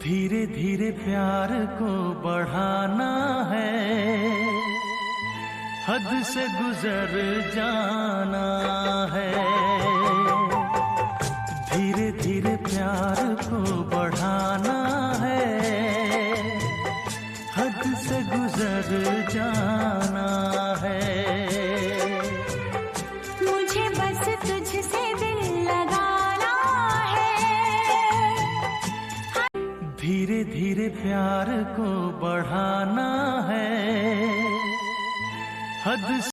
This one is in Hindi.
धीरे धीरे प्यार को बढ़ाना है, हद से गुजर जाना है। धीरे धीरे प्यार को बढ़ाना है, हद से गुजर जाना है। मुझे बस तुझसे दिल लगाना है। धीरे धीरे प्यार को बढ़ाना है, हद